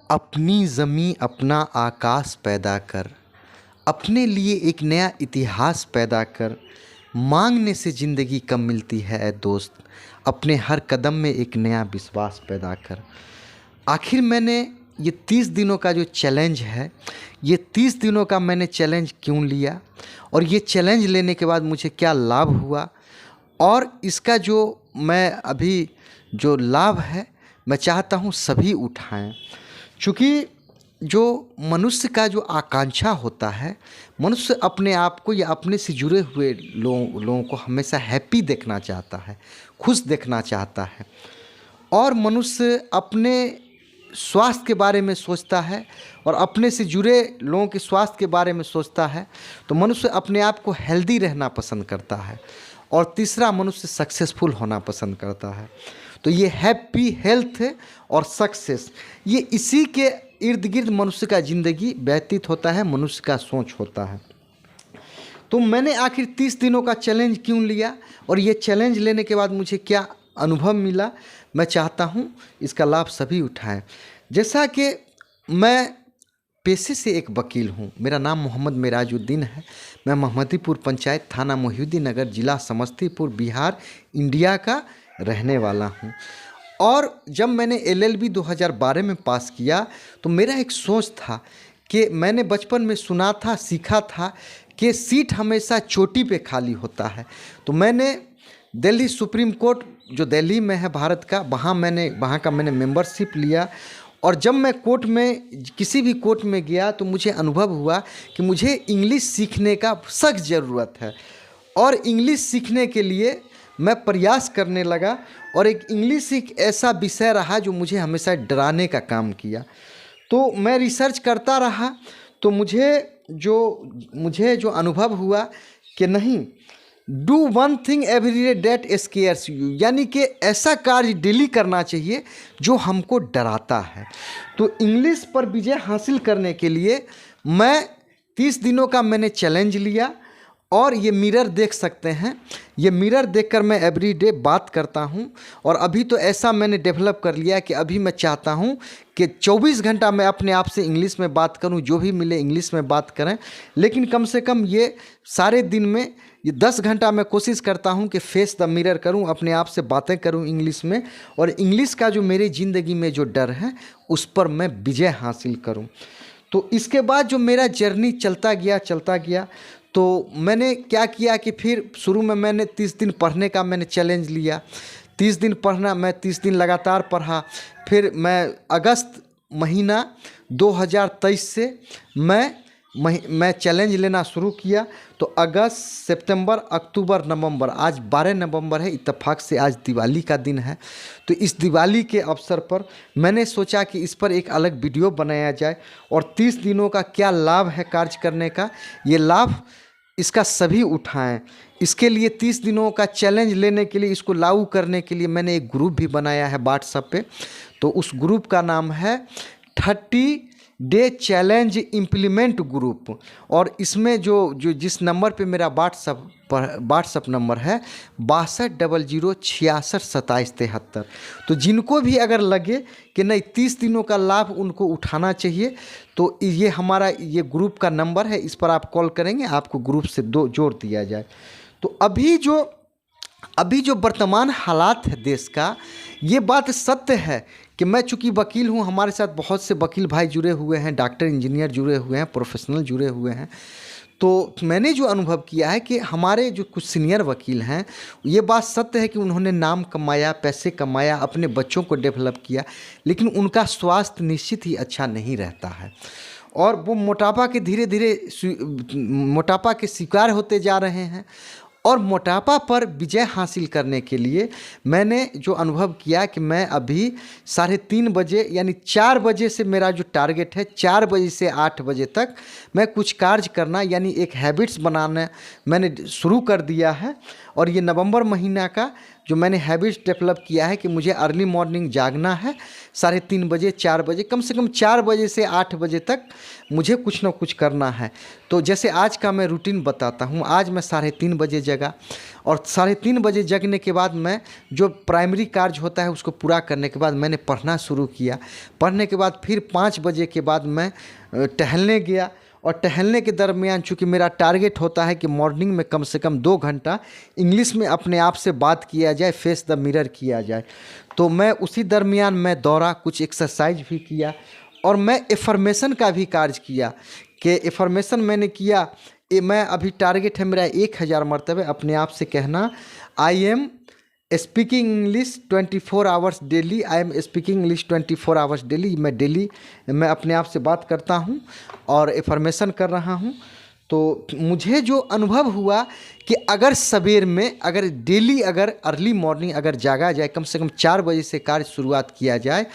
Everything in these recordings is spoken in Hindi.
अपनी ज़मीं अपना आकाश पैदा कर, अपने लिए एक नया इतिहास पैदा कर। मांगने से ज़िंदगी कम मिलती है ऐ दोस्त, अपने हर कदम में एक नया विश्वास पैदा कर। आखिर मैंने ये 30 दिनों का जो चैलेंज है, ये 30 दिनों का मैंने चैलेंज क्यों लिया और ये चैलेंज लेने के बाद मुझे क्या लाभ हुआ, और इसका जो मैं अभी जो लाभ है मैं चाहता हूँ सभी उठाएं। चूँकि जो मनुष्य का जो आकांक्षा होता है, मनुष्य अपने आप को या अपने से जुड़े हुए लोगों को हमेशा हैप्पी देखना चाहता है, खुश देखना चाहता है। और मनुष्य अपने स्वास्थ्य के बारे में सोचता है और अपने से जुड़े लोगों के स्वास्थ्य के बारे में सोचता है। तो मनुष्य अपने आप को हेल्दी रहना पसंद करता है। और तीसरा, मनुष्य सक्सेसफुल होना पसंद करता है। तो ये हैप्पी, हेल्थ और सक्सेस, ये इसी के इर्द गिर्द मनुष्य का ज़िंदगी व्यतीत होता है, मनुष्य का सोच होता है। तो मैंने आखिर 30 दिनों का चैलेंज क्यों लिया और ये चैलेंज लेने के बाद मुझे क्या अनुभव मिला, मैं चाहता हूँ इसका लाभ सभी उठाएं। जैसा कि मैं पेशे से एक वकील हूँ, मेरा नाम मोहम्मद मेराजुद्दीन है। मैं महमदीपुर पंचायत, थाना मोहिउद्दीन नगर, ज़िला समस्तीपुर, बिहार, इंडिया का रहने वाला हूँ। और जब मैंने LLB 2012 में पास किया तो मेरा एक सोच था कि मैंने बचपन में सुना था, सीखा था कि सीट हमेशा चोटी पे खाली होता है। तो मैंने दिल्ली सुप्रीम कोर्ट जो दिल्ली में है भारत का, वहाँ का मैंने मेंबरशिप लिया। और जब मैं कोर्ट में, किसी भी कोर्ट में गया तो मुझे अनुभव हुआ कि मुझे इंग्लिश सीखने का सख्त ज़रूरत है। और इंग्लिश सीखने के लिए मैं प्रयास करने लगा और इंग्लिश एक ऐसा विषय रहा जो मुझे हमेशा डराने का काम किया। तो मैं रिसर्च करता रहा तो मुझे जो अनुभव हुआ कि नहीं, do one thing every day that scares you, यानी कि ऐसा कार्य डेली करना चाहिए जो हमको डराता है। तो इंग्लिश पर विजय हासिल करने के लिए मैं 30 दिनों का मैंने चैलेंज लिया। और ये मिरर देख सकते हैं, ये मिरर देखकर मैं एवरीडे बात करता हूँ। और अभी तो ऐसा मैंने डेवलप कर लिया कि अभी मैं चाहता हूँ कि 24 घंटा मैं अपने आप से इंग्लिश में बात करूँ, जो भी मिले इंग्लिश में बात करें। लेकिन कम से कम ये सारे दिन में ये 10 घंटा मैं कोशिश करता हूँ कि फेस द मिरर करूँ, अपने आप से बातें करूँ इंग्लिश में। और इंग्लिश का जो मेरी ज़िंदगी में जो डर है उस पर मैं विजय हासिल करूँ। तो इसके बाद जो मेरा जर्नी चलता गया, तो मैंने क्या किया कि फिर शुरू में मैंने 30 दिन पढ़ने का मैंने चैलेंज लिया। 30 दिन पढ़ना, मैं 30 दिन लगातार पढ़ा। फिर मैं अगस्त महीना 2023 से मैं चैलेंज लेना शुरू किया। तो अगस्त, सितंबर, अक्टूबर, नवंबर, आज 12 नवंबर है, इत्तेफाक से आज दिवाली का दिन है। तो इस दिवाली के अवसर पर मैंने सोचा कि इस पर एक अलग वीडियो बनाया जाए और 30 दिनों का क्या लाभ है कार्य करने का, ये लाभ इसका सभी उठाएं। इसके लिए 30 दिनों का चैलेंज लेने के लिए, इसको लागू करने के लिए मैंने एक ग्रुप भी बनाया है व्हाट्सएप पे। तो उस ग्रुप का नाम है 30 डे चैलेंज इम्प्लीमेंट ग्रुप। और इसमें जिस नंबर पे मेरा व्हाट्सअप नंबर है 6200662773। तो जिनको भी अगर लगे कि नहीं 30 दिनों का लाभ उनको उठाना चाहिए, तो ये हमारा ये ग्रुप का नंबर है, इस पर आप कॉल करेंगे, आपको ग्रुप से जोड़ दिया जाए। तो अभी जो वर्तमान हालात है देश का, ये बात सत्य है कि मैं चूँकि वकील हूँ, हमारे साथ बहुत से वकील भाई जुड़े हुए हैं, डॉक्टर, इंजीनियर जुड़े हुए हैं, प्रोफेशनल जुड़े हुए हैं। तो मैंने जो अनुभव किया है कि हमारे जो कुछ सीनियर वकील हैं, ये बात सत्य है कि उन्होंने नाम कमाया, पैसे कमाया, अपने बच्चों को डेवलप किया, लेकिन उनका स्वास्थ्य निश्चित ही अच्छा नहीं रहता है। और वो मोटापा के शिकार होते जा रहे हैं। और मोटापा पर विजय हासिल करने के लिए मैंने जो अनुभव किया कि मैं अभी 3:30 बजे, यानी 4 बजे से मेरा जो टारगेट है, 4 बजे से 8 बजे तक मैं कुछ कार्य करना, यानी एक हैबिट्स बनाना मैंने शुरू कर दिया है। और ये नवंबर महीना का जो मैंने हैबिट्स डेवलप किया है कि मुझे अर्ली मॉर्निंग जागना है, 3:30 बजे 4 बजे, कम से कम 4 बजे से 8 बजे तक मुझे कुछ ना कुछ करना है। तो जैसे आज का मैं रूटीन बताता हूँ। आज मैं 3:30 बजे जगा और 3:30 बजे जगने के बाद मैं जो प्राइमरी कार्य होता है उसको पूरा करने के बाद मैंने पढ़ना शुरू किया। पढ़ने के बाद फिर 5 बजे के बाद मैं टहलने गया और टहलने के दरमियान चूँकि मेरा टारगेट होता है कि मॉर्निंग में कम से कम 2 घंटा इंग्लिश में अपने आप से बात किया जाए, फेस द मिरर किया जाए। तो मैं उसी दरमियान मैं दौड़ा, कुछ एक्सरसाइज भी किया और मैं एफर्मेशन का भी कार्य किया कि एफर्मेशन मैंने किया। मैं अभी टारगेट है मेरा 1000 मरतबे अपने आप से कहना, I am speaking English 24 hours daily, I am speaking English 24 hours daily. मैं डेली मैं अपने आप से बात करता हूँ और एफर्मेशन कर रहा हूँ। तो मुझे जो अनुभव हुआ कि अगर सवेर में, अगर डेली, अगर अर्ली मॉर्निंग अगर जागा जाए, कम से कम 4 बजे से कार्य शुरुआत किया जाए,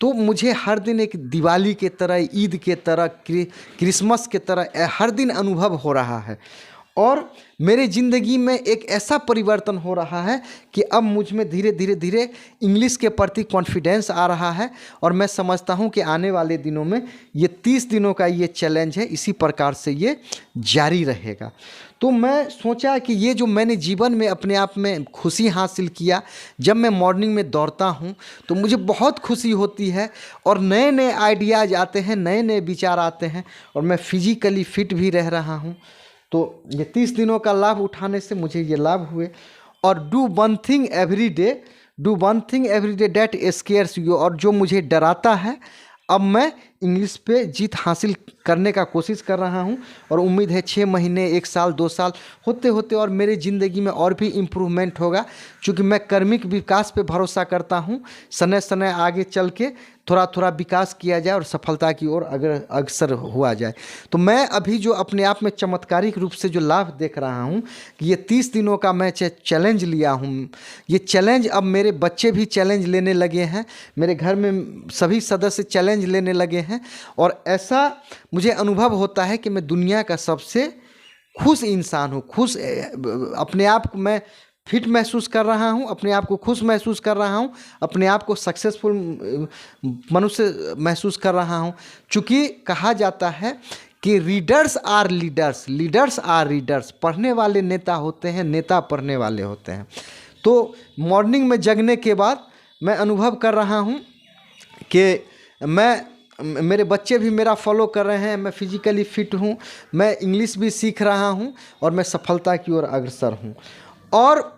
तो मुझे हर दिन एक दिवाली के तरह, ईद के तरह, क्रिसमस के तरह हर दिन अनुभव हो रहा है। और मेरे ज़िंदगी में एक ऐसा परिवर्तन हो रहा है कि अब मुझ में धीरे धीरे धीरे इंग्लिश के प्रति कॉन्फिडेंस आ रहा है और मैं समझता हूँ कि आने वाले दिनों में ये 30 दिनों का ये चैलेंज है, इसी प्रकार से ये जारी रहेगा। तो मैं सोचा कि ये जो मैंने जीवन में अपने आप में खुशी हासिल किया, जब मैं मॉर्निंग में दौड़ता हूँ तो मुझे बहुत खुशी होती है और नए नए आइडियाज़ आते हैं, नए नए विचार आते हैं और मैं फिजिकली फिट भी रह रहा हूँ। तो ये 30 दिनों का लाभ उठाने से मुझे ये लाभ हुए। और do one thing every day, do one thing every day that scares you, और जो मुझे डराता है अब मैं इंग्लिश पे जीत हासिल करने का कोशिश कर रहा हूँ और उम्मीद है 6 महीने, 1 साल, 2 साल होते होते और मेरे ज़िंदगी में और भी इम्प्रूवमेंट होगा। क्योंकि मैं कर्मिक विकास पे भरोसा करता हूँ, समय समय आगे चल के थोड़ा थोड़ा विकास किया जाए और सफलता की ओर अगर अग्रसर हुआ जाए। तो मैं अभी जो अपने आप में चमत्कारिक रूप से जो लाभ देख रहा हूँ कि ये 30 दिनों का मैं चैलेंज लिया हूँ, ये चैलेंज अब मेरे बच्चे भी चैलेंज लेने लगे हैं, मेरे घर में सभी सदस्य चैलेंज लेने लगे हैं और ऐसा मुझे अनुभव होता है कि मैं दुनिया का सबसे खुश इंसान हूँ। खुश, अपने आप को मैं फिट महसूस कर रहा हूँ, अपने आप को खुश महसूस कर रहा हूँ, अपने आप को सक्सेसफुल मनुष्य महसूस कर रहा हूँ। चूँकि कहा जाता है कि readers are leaders, leaders are readers, पढ़ने वाले नेता होते हैं, नेता पढ़ने वाले होते हैं। तो मॉर्निंग में जगने के बाद मैं अनुभव कर रहा हूँ कि मेरे बच्चे भी मेरा फॉलो कर रहे हैं, मैं फिजिकली फिट हूँ, मैं इंग्लिश भी सीख रहा हूँ और मैं सफलता की ओर अग्रसर हूँ। और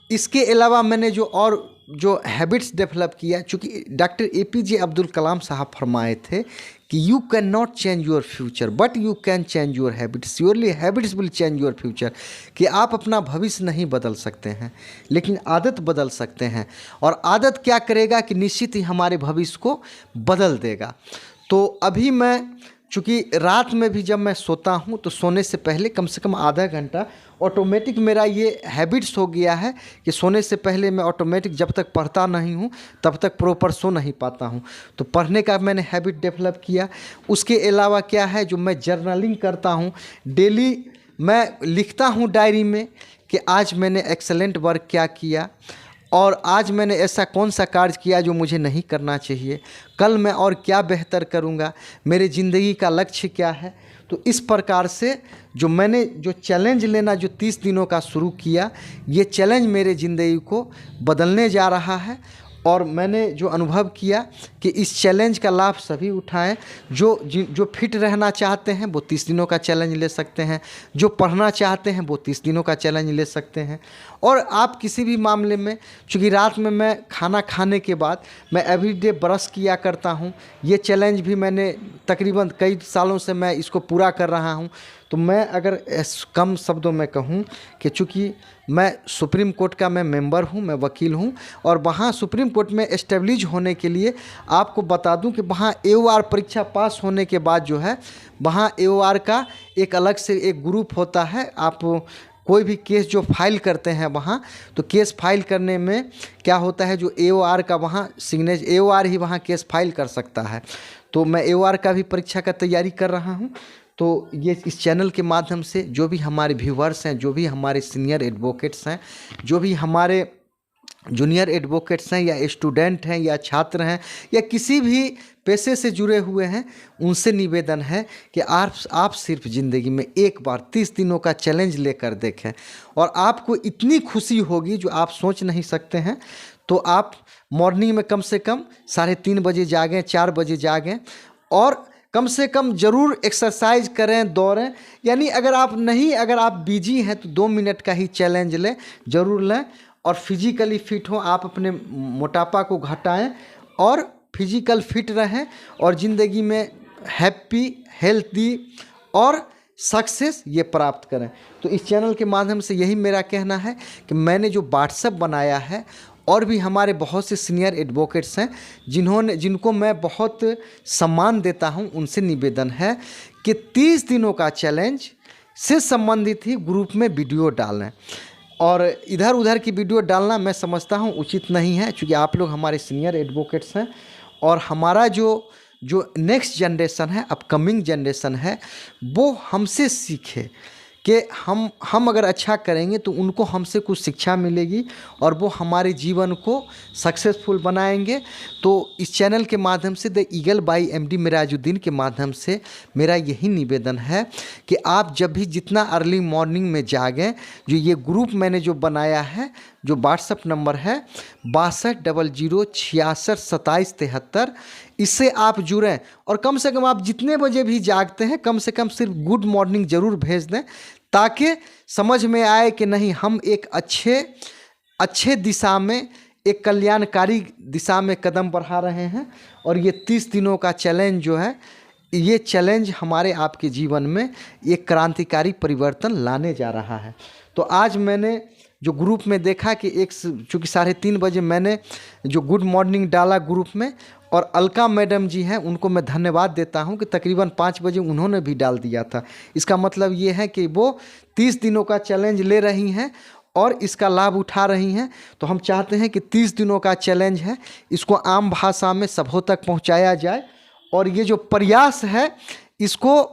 इसके अलावा मैंने जो हैबिट्स डेवलप किया, चूँकि डॉक्टर APJ अब्दुल कलाम साहब फरमाए थे कि you can not change your future but you can change your habits, yearly habits will change your future. कि आप अपना भविष्य नहीं बदल सकते हैं लेकिन आदत बदल सकते हैं, और आदत क्या करेगा कि निश्चित ही हमारे भविष्य को बदल देगा। तो अभी मैं चूँकि रात में भी जब मैं सोता हूँ तो सोने से पहले कम से कम आधा घंटा ऑटोमेटिक मेरा ये हैबिट्स हो गया है कि सोने से पहले मैं ऑटोमेटिक जब तक पढ़ता नहीं हूँ तब तक प्रॉपर सो नहीं पाता हूँ। तो पढ़ने का मैंने हैबिट डेवलप किया। उसके अलावा क्या है, जो मैं जर्नलिंग करता हूँ, डेली मैं लिखता हूँ डायरी में कि आज मैंने एक्सेलेंट वर्क क्या किया और आज मैंने ऐसा कौन सा कार्य किया जो मुझे नहीं करना चाहिए, कल मैं और क्या बेहतर करूँगा, मेरे ज़िंदगी का लक्ष्य क्या है। तो इस प्रकार से जो मैंने जो चैलेंज लेना जो 30 दिनों का शुरू किया, ये चैलेंज मेरे ज़िंदगी को बदलने जा रहा है। और मैंने जो अनुभव किया कि इस चैलेंज का लाभ सभी उठाएं। जो फिट रहना चाहते हैं वो 30 दिनों का चैलेंज ले सकते हैं, जो पढ़ना चाहते हैं वो 30 दिनों का चैलेंज ले सकते हैं। और आप किसी भी मामले में, चूँकि रात में मैं खाना खाने के बाद मैं एवरीडे ब्रश किया करता हूँ, ये चैलेंज भी मैंने तकरीबन कई सालों से मैं इसको पूरा कर रहा हूँ। तो मैं अगर कम शब्दों में कहूँ कि चूँकि मैं सुप्रीम कोर्ट का मैं मेंबर हूँ, मैं वकील हूँ, और वहाँ सुप्रीम कोर्ट में एस्टेब्लिश होने के लिए आपको बता दूं कि वहाँ AOR परीक्षा पास होने के बाद जो है वहाँ AOR का एक अलग से एक ग्रुप होता है। आप कोई भी केस जो फाइल करते हैं वहाँ, तो केस फाइल करने में क्या होता है, जो AOR का वहाँ सिग्नेचर, AOR ही वहाँ केस फाइल कर सकता है। तो मैं AOR का भी परीक्षा का तैयारी कर रहा हूँ। तो ये इस चैनल के माध्यम से जो भी हमारे व्यूवर्स हैं, जो भी हमारे सीनियर एडवोकेट्स हैं, जो भी हमारे जूनियर एडवोकेट्स हैं, या स्टूडेंट हैं, या छात्र हैं, या किसी भी पेशे से जुड़े हुए हैं, उनसे निवेदन है कि आप सिर्फ ज़िंदगी में एक बार 30 दिनों का चैलेंज लेकर देखें और आपको इतनी खुशी होगी जो आप सोच नहीं सकते हैं। तो आप मॉर्निंग में कम से कम 3:30 बजे जागें, 4 बजे जागें और कम से कम ज़रूर एक्सरसाइज करें, दौड़ें। यानी अगर आप बिजी हैं तो 2 मिनट का ही चैलेंज लें, ज़रूर लें और फिजिकली फिट हो, आप अपने मोटापा को घटाएं और फिजिकल फिट रहें और ज़िंदगी में हैप्पी, हेल्दी और सक्सेस ये प्राप्त करें। तो इस चैनल के माध्यम से यही मेरा कहना है कि मैंने जो व्हाट्सएप बनाया है, और भी हमारे बहुत से सीनियर एडवोकेट्स हैं जिनको मैं बहुत सम्मान देता हूं, उनसे निवेदन है कि 30 दिनों का चैलेंज से संबंधित ही ग्रुप में वीडियो डालें और इधर उधर की वीडियो डालना मैं समझता हूं उचित नहीं है, क्योंकि आप लोग हमारे सीनियर एडवोकेट्स हैं और हमारा जो नेक्स्ट जनरेशन है, अपकमिंग जनरेशन है, वो हमसे सीखे कि हम अगर अच्छा करेंगे तो उनको हमसे कुछ शिक्षा मिलेगी और वो हमारे जीवन को सक्सेसफुल बनाएंगे। तो इस चैनल के माध्यम से the eagle by MD Mirajuddin के माध्यम से मेरा यही निवेदन है कि आप जब भी जितना अर्ली मॉर्निंग में जागें, जो ये ग्रुप मैंने जो बनाया है, जो व्हाट्सएप नंबर है 6200662773, इससे आप जुड़ें और कम से कम आप जितने बजे भी जागते हैं कम से कम सिर्फ गुड मॉर्निंग ज़रूर भेज दें, ताकि समझ में आए कि नहीं, हम एक अच्छे दिशा में, एक कल्याणकारी दिशा में कदम बढ़ा रहे हैं। और ये 30 दिनों का चैलेंज जो है, ये चैलेंज हमारे आपके जीवन में एक क्रांतिकारी परिवर्तन लाने जा रहा है। तो आज मैंने जो ग्रुप में देखा कि चूँकि 3:30 बजे मैंने जो गुड मॉर्निंग डाला ग्रुप में, और अलका मैडम जी हैं, उनको मैं धन्यवाद देता हूं कि तकरीबन 5 बजे उन्होंने भी डाल दिया था। इसका मतलब ये है कि वो 30 दिनों का चैलेंज ले रही हैं और इसका लाभ उठा रही हैं। तो हम चाहते हैं कि 30 दिनों का चैलेंज है, इसको आम भाषा में सबों तक पहुंचाया जाए और ये जो प्रयास है इसको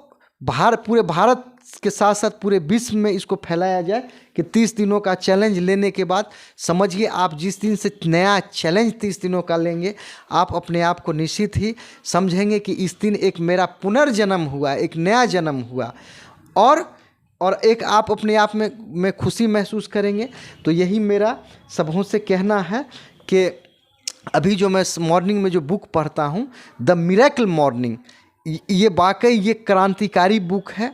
पूरे भारत के साथ साथ पूरे विश्व में इसको फैलाया जाए कि 30 दिनों का चैलेंज लेने के बाद समझिए, आप जिस दिन से नया चैलेंज 30 दिनों का लेंगे, आप अपने आप को निश्चित ही समझेंगे कि इस दिन एक मेरा पुनर्जन्म हुआ, एक नया जन्म हुआ और एक आप अपने आप में खुशी महसूस करेंगे। तो यही मेरा सबों से कहना है कि अभी जो मैं मॉर्निंग में जो बुक पढ़ता हूँ, द मिरेकल मॉर्निंग, ये वाकई ये क्रांतिकारी बुक है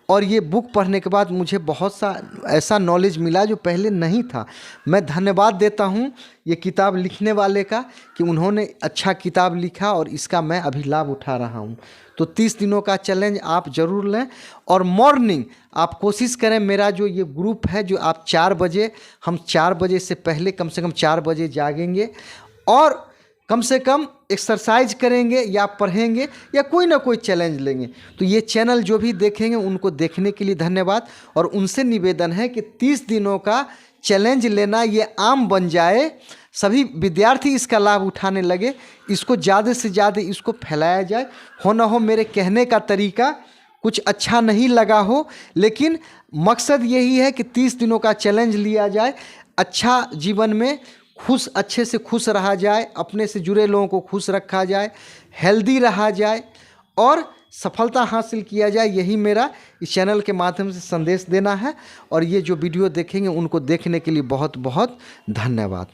और ये बुक पढ़ने के बाद मुझे बहुत सा ऐसा नॉलेज मिला जो पहले नहीं था। मैं धन्यवाद देता हूँ ये किताब लिखने वाले का कि उन्होंने अच्छा किताब लिखा और इसका मैं अभी लाभ उठा रहा हूँ। तो 30 दिनों का चैलेंज आप ज़रूर लें और मॉर्निंग आप कोशिश करें, मेरा जो ये ग्रुप है जो आप 4 बजे, हम 4 बजे से पहले कम से कम 4 बजे जागेंगे और कम से कम एक्सरसाइज करेंगे या पढ़ेंगे या कोई ना कोई चैलेंज लेंगे। तो ये चैनल जो भी देखेंगे उनको देखने के लिए धन्यवाद और उनसे निवेदन है कि 30 दिनों का चैलेंज लेना ये आम बन जाए, सभी विद्यार्थी इसका लाभ उठाने लगे, इसको ज़्यादा से ज़्यादा इसको फैलाया जाए। हो ना हो मेरे कहने का तरीका कुछ अच्छा नहीं लगा हो, लेकिन मकसद यही है कि 30 दिनों का चैलेंज लिया जाए, अच्छा जीवन में अच्छे से खुश रहा जाए, अपने से जुड़े लोगों को खुश रखा जाए, हेल्दी रहा जाए और सफलता हासिल किया जाए। यही मेरा इस चैनल के माध्यम से संदेश देना है और ये जो वीडियो देखेंगे उनको देखने के लिए बहुत बहुत धन्यवाद।